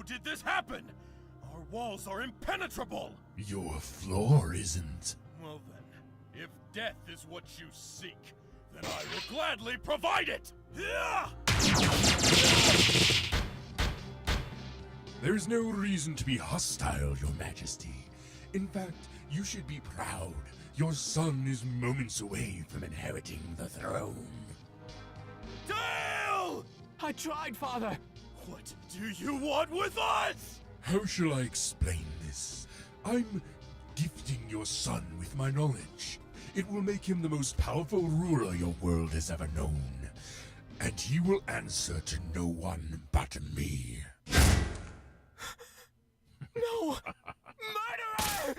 did this happen? Our walls are impenetrable! Your floor isn't. Well then, if death is what you seek, then I will gladly provide it! There's no reason to be hostile, Your Majesty. In fact, you should be proud. Your son is moments away from inheriting the throne. Dale! I tried, Father. What do you want with us? How shall I explain this? I'm gifting your son with my knowledge. It will make him the most powerful ruler your world has ever known. And he will answer to no one but me. No! Murderer!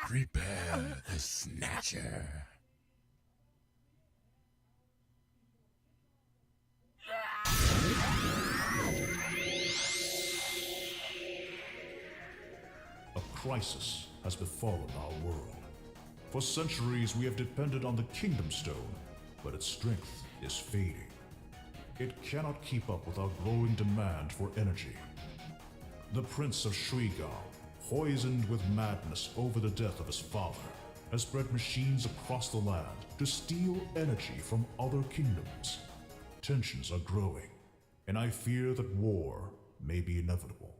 Prepare the Snatcher. A crisis has befallen our world. For centuries we have depended on the Kingdom Stone, but its strength is fading. It cannot keep up with our growing demand for energy. The Prince of Shrigal, poisoned with madness over the death of his father, has bred machines across the land to steal energy from other kingdoms. Tensions are growing, and I fear that war may be inevitable.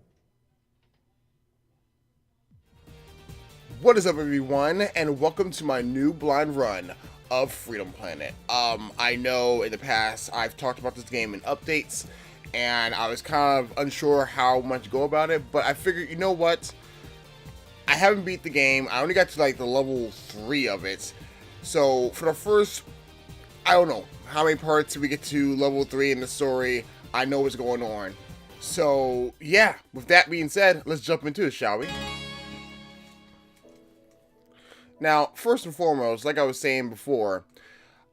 What is up, everyone, and welcome to my new blind run of Freedom Planet. I know in the past I've talked about this game in updates, and I was kind of unsure how much to go about it, but I figured, you know what? I haven't beat the game. I only got to like the level 3 of it. So for the first, I don't know how many parts we get to level 3 in the story, I know what's going on. So yeah, with that being said, let's jump into it, shall we? Now, first and foremost, like I was saying before,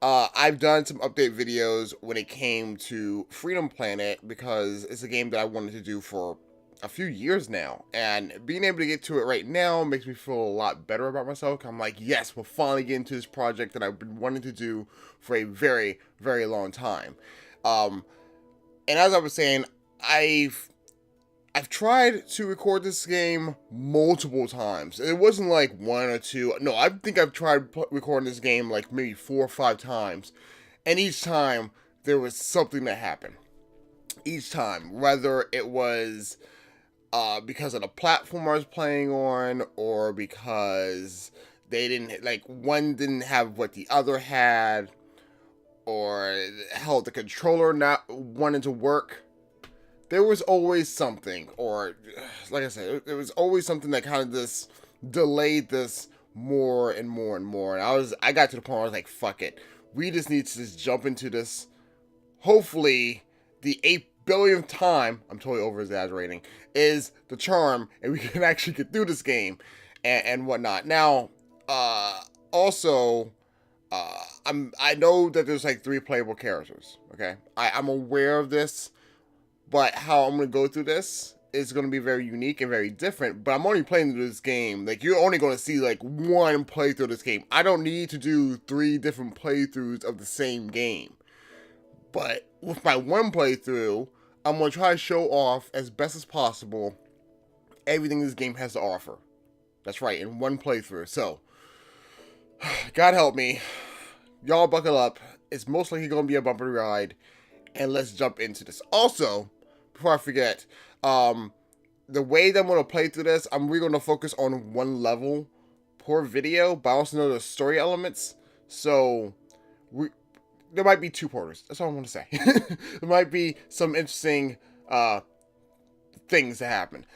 I've done some update videos when it came to Freedom Planet because it's a game that I wanted to do for a few years now, and being able to get to it right now makes me feel a lot better about myself. I'm like, yes, we're finally getting to this project that I've been wanting to do for a very, very long time. And as I was saying, I've tried to record this game multiple times. It wasn't like one or two. No, I think I've tried recording this game like maybe 4 or 5 times. And each time, there was something that happened. Each time. Whether it was because of the platform I was playing on, or because they didn't, like, one didn't have what the other had, or hell, the controller not wanting to work. There was always something, or like I said, there was always something that kind of just delayed this more and more and more. And I got to the point where I was like, fuck it. We just need to just jump into this. Hopefully, the 8 billionth time, I'm totally over exaggerating, is the charm, and we can actually get through this game and whatnot. Now, also, I know that there's like 3 playable characters. Okay, I'm aware of this. But how I'm going to go through this is going to be very unique and very different. But I'm only playing through this game. Like, you're only going to see, like, one playthrough of this game. I don't need to do 3 different playthroughs of the same game. But with my one playthrough, I'm going to try to show off as best as possible everything this game has to offer. That's right, in one playthrough. So, God help me. Y'all buckle up. It's most likely going to be a bumpy ride. And let's jump into this. Also, before I forget, the way that I'm going to play through this, I'm really going to focus on one level per video, but I also know the story elements, so there might be 2 parters. That's all I want to say. There might be some interesting things that happen,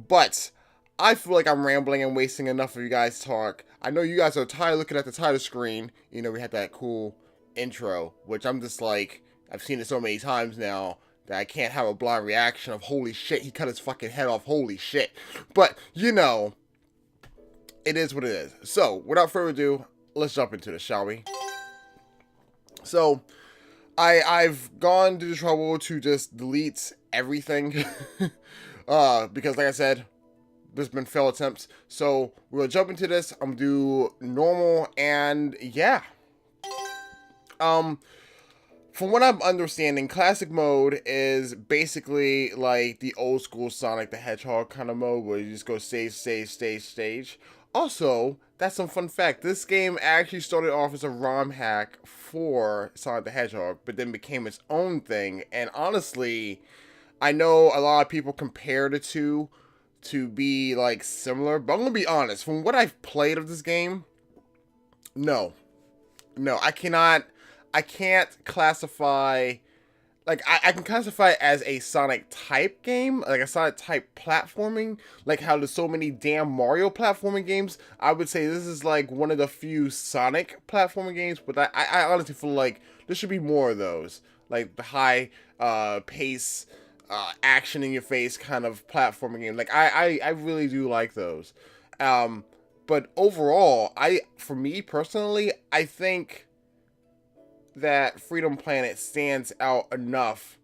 but I feel like I'm rambling and wasting enough of you guys' talk. I know you guys are tired of looking at the title screen. You know, we had that cool intro, which I'm just like, I've seen it so many times now that I can't have a blind reaction of holy shit, he cut his fucking head off, holy shit. But, you know, it is what it is. So, without further ado, let's jump into this, shall we? So, I've gone to the trouble to just delete everything. Because, like I said, there's been failed attempts. So, we'll jump into this. I'm gonna do normal, and yeah. from what I'm understanding, classic mode is basically like the old school Sonic the Hedgehog kind of mode where you just go stage, stage, stage, stage. Also, that's some fun fact. This game actually started off as a ROM hack for Sonic the Hedgehog, but then became its own thing. And honestly, I know a lot of people compare the two to be like similar, but I'm gonna be honest. From what I've played of this game, no, I can't classify. Like, I can classify it as a Sonic type game, like a Sonic type platforming, like how there's so many damn Mario platforming games. I would say this is like one of the few Sonic platforming games, but I honestly feel like there should be more of those, like the high pace, action in your face kind of platforming game. Like I really do like those. But overall, for me personally, I think that Freedom Planet stands out enough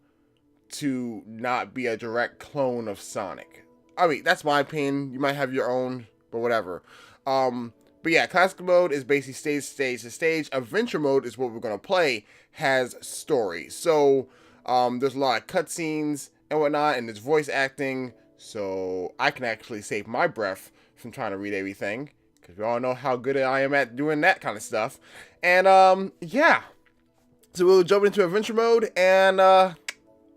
to not be a direct clone of Sonic. I mean, that's my opinion. You might have your own, but whatever. But yeah, classic mode is basically stage, stage to stage. Adventure mode is what we're going to play, has story. So, there's a lot of cutscenes and whatnot, and there's voice acting, so I can actually save my breath from trying to read everything, because we all know how good I am at doing that kind of stuff. And, yeah. So we'll jump into adventure mode, and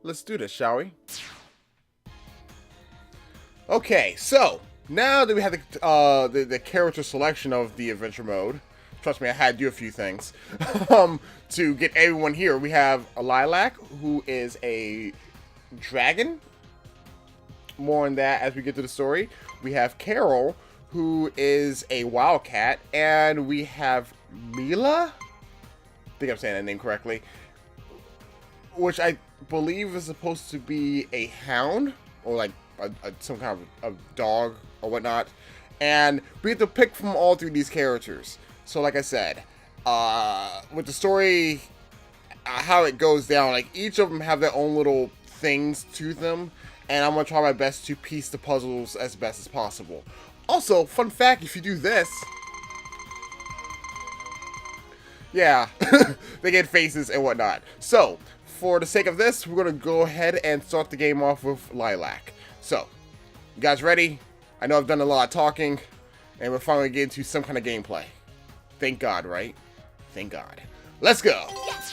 let's do this, shall we? Okay, so now that we have the character selection of the adventure mode, trust me, I had to do a few things to get everyone here. We have a Lilac, who is a dragon. More on that as we get to the story. We have Carol, who is a wildcat, and we have Milla. I think I'm saying that name correctly, which I believe is supposed to be a hound, or like some kind of dog or whatnot, and we have to pick from all three of these characters. So like I said, with the story, how it goes down, like each of them have their own little things to them, and I'm gonna try my best to piece the puzzles as best as possible. Also, fun fact, if you do this, yeah, they get faces and whatnot. So, for the sake of this, we're going to go ahead and start the game off with Lilac. So, you guys ready? I know I've done a lot of talking, and we're finally getting to some kind of gameplay. Thank God, right? Thank God. Let's go! Yes.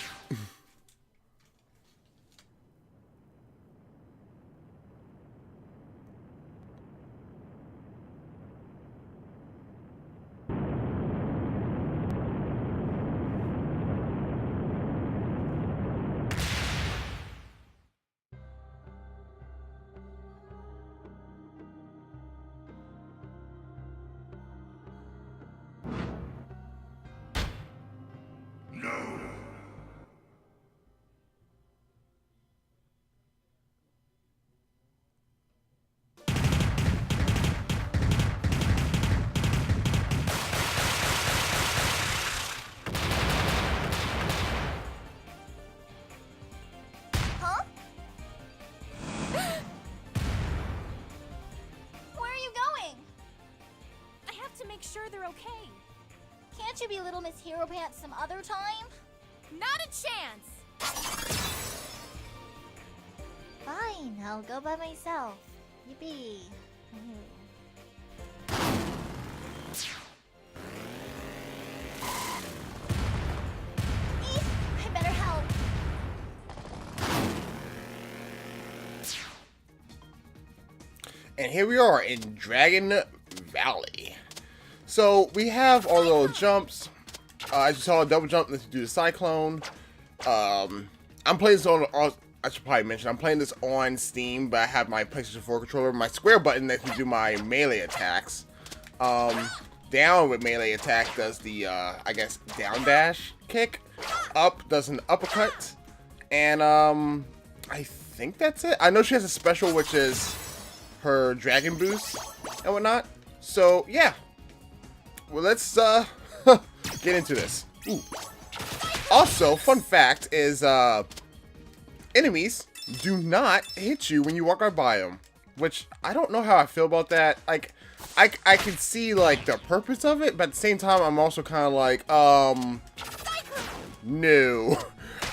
Sure they're okay. Can't you be Little Miss Hero Pants some other time? Not a chance! Fine, I'll go by myself. Yippee. I better help. And here we are in Dragon Valley. So we have our little jumps. As you saw, a double jump. Let's do the cyclone. I'm playing this on. I should probably mention I'm playing this on Steam, but I have my PlayStation 4 controller. My square button lets me do my melee attacks. Down with melee attack does the I guess down dash kick. Up does an uppercut, and I think that's it. I know she has a special, which is her dragon boost and whatnot. So yeah. Well, let's get into this. Ooh. Also, fun fact is enemies do not hit you when you walk right by them, which I don't know how I feel about that. Like, I can see like the purpose of it, but at the same time, I'm also kind of like, no.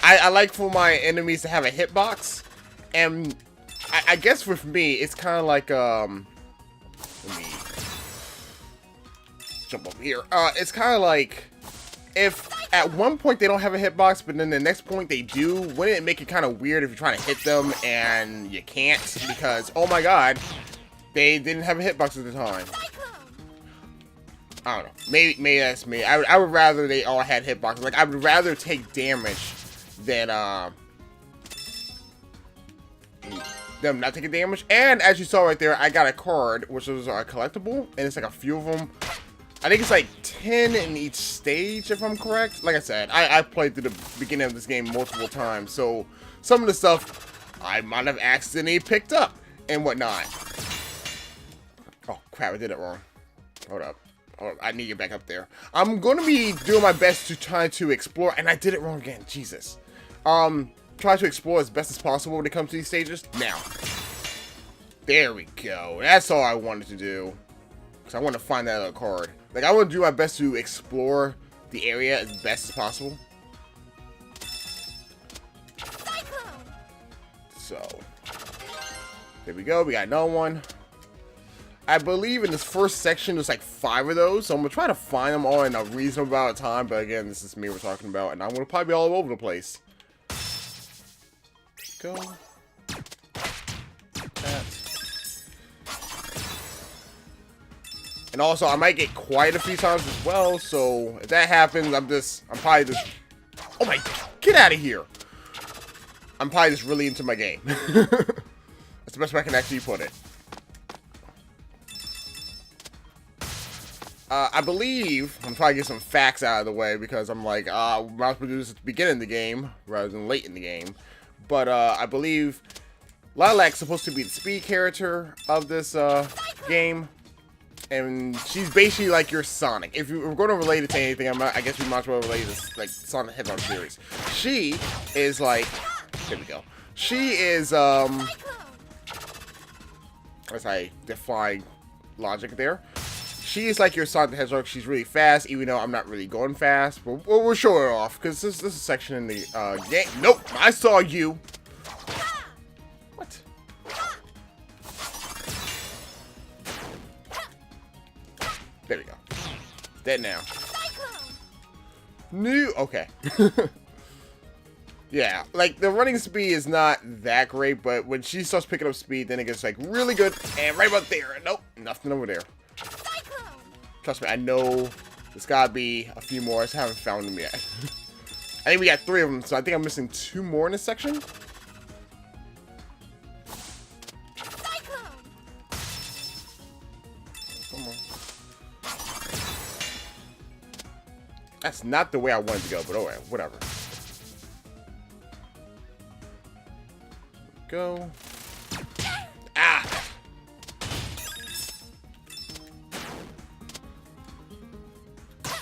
I like for my enemies to have a hitbox, and I guess with me, it's kind of like, let me jump up here. It's kind of like, if at one point they don't have a hitbox, but then the next point they do, wouldn't it make it kind of weird if you're trying to hit them and you can't because, oh my god, they didn't have a hitbox at the time. I don't know. Maybe that's me. I would rather they all had hitboxes. Like, I would rather take damage than them not taking damage. And as you saw right there, I got a card, which was a collectible, and it's like a few of them. I think it's like 10 in each stage, if I'm correct. Like I said, I played through the beginning of this game multiple times, so some of the stuff I might have accidentally picked up and whatnot. Oh, crap, I did it wrong. Hold up. Oh, I need to get back up there. I'm going to be doing my best to try to explore, and I did it wrong again. Jesus. Try to explore as best as possible when it comes to these stages. Now. There we go. That's all I wanted to do. Because I want to find that other card. Like, I want to do my best to explore the area as best as possible. So. There we go. We got another one. I believe in this first section there's like 5 of those, so I'm going to try to find them all in a reasonable amount of time, but again, this is me we're talking about, and I'm going to probably be all over the place. Go. That. And also, I might get quiet a few times as well, so if that happens, I'm probably just, oh my, get out of here. I'm probably just really into my game. That's the best way I can actually put it. I believe, I'm trying to get some facts out of the way because I'm like, we might as well do this at the beginning of the game rather than late in the game. But I believe Lilac's supposed to be the speed character of this game. And she's basically like your Sonic. If we're going to relate it to anything, I guess we might as well relate this like Sonic the Hedgehog series. She is like, there we go. She is, as I defy logic there. She is like your Sonic the Hedgehog. She's really fast, even though I'm not really going fast. But we'll show her off, because this is a section in the game. Nope, I saw you. What? There we go. It's dead now. New. Okay. Yeah, like the running speed is not that great, but when she starts picking up speed, then it gets like really good. And right about there. Nope, nothing over there. Trust me, I know there's gotta be a few more. I just haven't found them yet. I think we got 3 of them, so I think I'm missing 2 more in this section. Come on. That's not the way I wanted to go, but oh well, whatever. Go. Ah!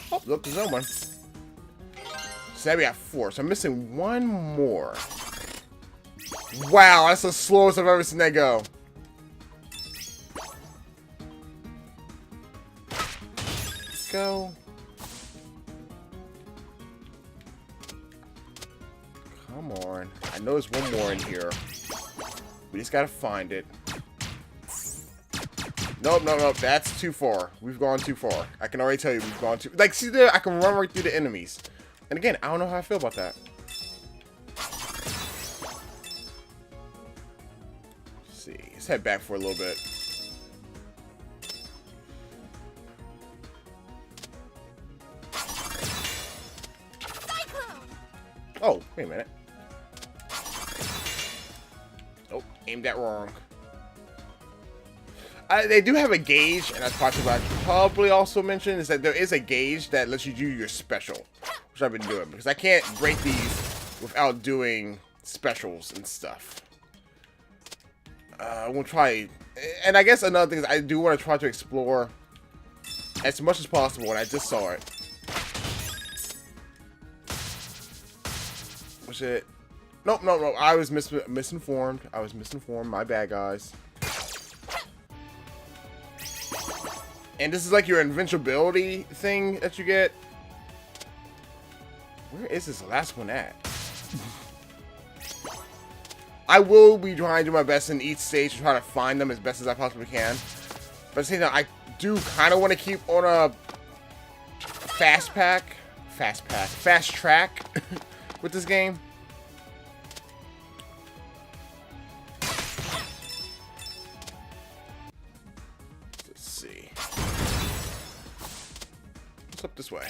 Oh, look, there's no one. So now we got 4. So I'm missing 1 more. Wow, that's the slowest I've ever seen that go. Let's go. Come on. I know there's 1 more in here. We just gotta find it. Nope, nope, nope. That's too far. We've gone too far. I can already tell you we've gone too... Like, see there? I can run right through the enemies. And again, I don't know how I feel about that. Let's see. Let's head back for a little bit. Oh, wait a minute. Nope, aimed that wrong. They do have a gauge, and that's probably what I should probably also mention, is that there is a gauge that lets you do your special, which I've been doing, because I can't break these without doing specials and stuff. I'm going to try, and I guess another thing is I do want to try to explore as much as possible, and I just saw it. Was it? Nope, nope, nope, I was misinformed. I was misinformed, my bad, guys. And this is like your invincibility thing that you get. Where is this last one at? I will be trying to do my best in each stage to try to find them as best as I possibly can. But at the same time, I do kind of want to keep on a fast track with this game. Let's see. What's up this way?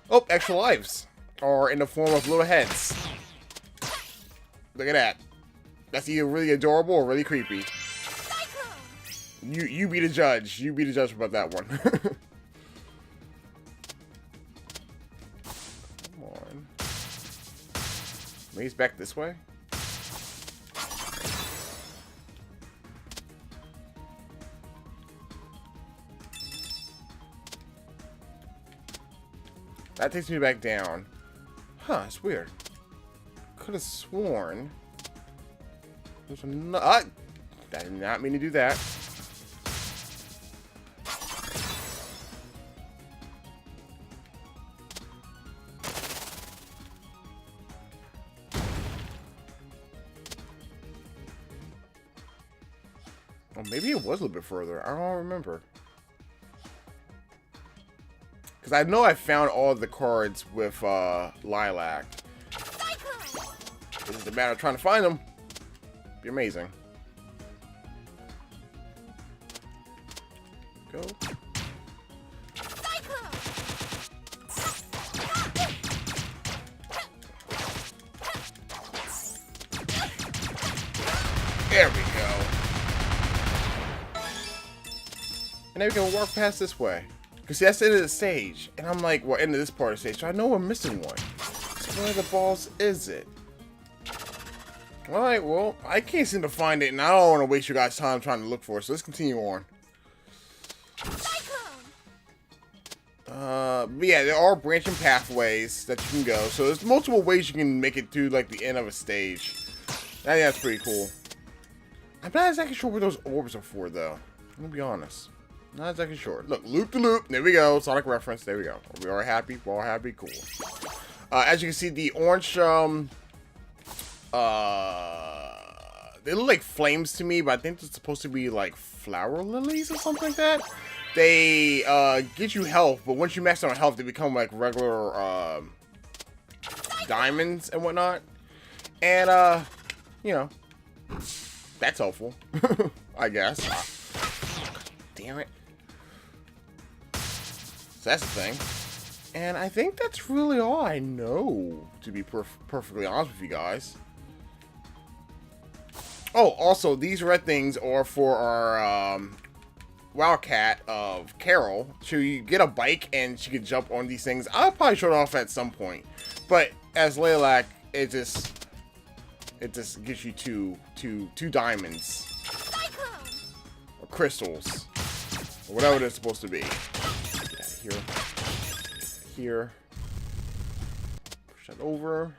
Oh, extra lives are in the form of little heads. Look at that. That's either really adorable or really creepy. You be the judge. You be the judge about that one. Come on. Maybe he's back this way? That takes me back down. Huh, it's weird. Could have sworn there's another. I did not mean to do that. Oh, maybe it was a little bit further. I don't remember. Because I know I found all the cards with Lilac. It's just a matter of trying to find them. Be amazing. Go. There we go. And then we can walk past this way. Because that's the end of the stage. And I'm like, well, end of this part of the stage. So I know we're missing one. So where the balls is it? Alright, well, I can't seem to find it, and I don't want to waste your guys' time trying to look for it, so let's continue on. But yeah, there are branching pathways that you can go, so there's multiple ways you can make it to, like, the end of a stage. I think that's pretty cool. I'm not exactly sure what those orbs are for, though. I'm gonna be honest. Not exactly sure. Look, loop-de-loop, there we go, Sonic reference, there we go. We are happy, we're all happy, cool. As you can see, the orange, they look like flames to me, but I think it's supposed to be like flower lilies or something like that. They get you health, but once you max out on health, they become like regular diamonds and whatnot. And you know, that's helpful, I guess. Damn it. So that's the thing. And I think that's really all I know, to be perfectly honest with you guys. Oh, also, these red things are for our wildcat of Carol. She get a bike and she can jump on these things. I'll probably show it off at some point. But as Lilac, it just gives you two diamonds. Or crystals. Or whatever they're supposed to be. Get out of here. Here. Push that over.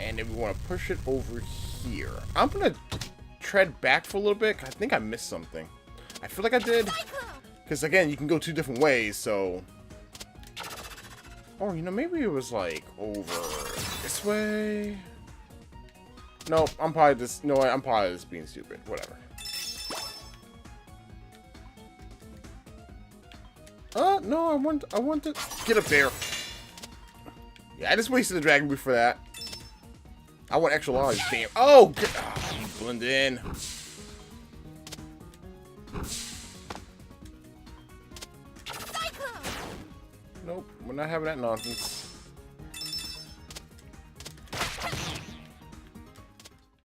And then we want to push it over here. I'm going to tread back for a little bit. I think I missed something. I feel like I did. Because, again, you can go two different ways, so... Oh, you know, maybe it was, like, over this way. Nope, I'm probably just... No, I'm probably just being stupid. Whatever. No, I want to... Get up there. Yeah, I just wasted the dragon boot for that. I want extra lives, damn. Oh, you blend in. Nope, we're not having that nonsense.